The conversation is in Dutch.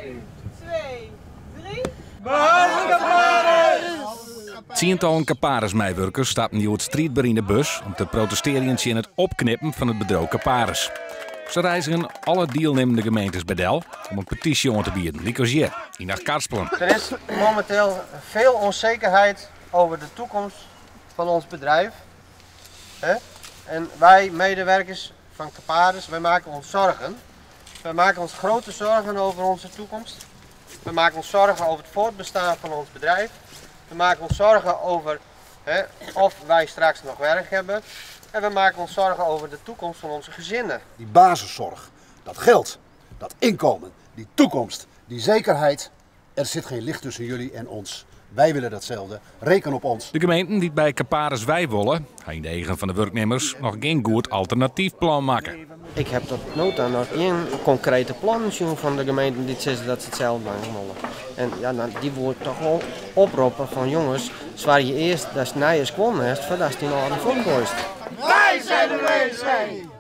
1, 2, 3. Tientallen Caparis-meewerkers stappen nu het strijdbaar in de bus om te protesteren tegen het opknippen van het bedrijf Caparis. Ze reizigen alle deelnemende gemeentes bij Del om een petitie aan te bieden, Licozier, in naar Karspelen. Er is momenteel veel onzekerheid over de toekomst van ons bedrijf. En wij medewerkers van Caparis, wij maken ons zorgen. Wij maken ons grote zorgen over onze toekomst. We maken ons zorgen over het voortbestaan van ons bedrijf. We maken ons zorgen over of wij straks nog werk hebben. En we maken ons zorgen over de toekomst van onze gezinnen. Die basiszorg, dat geld, dat inkomen, die toekomst, die zekerheid. Er zit geen licht tussen jullie en ons. Wij willen datzelfde. Reken op ons. De gemeenten die bij Caparis wij willen, gaan in de eigen van de werknemers nog geen goed alternatief plan maken. Ik heb tot nota nog geen concrete plan van de gemeenten die zeggen dat ze het zelf doen willen. En ja, nou, die wordt toch wel oproepen van jongens, zwaar je eerst dat je nijers kwam hebt, voordat je naar de voetbal is. Wij zijn de WC!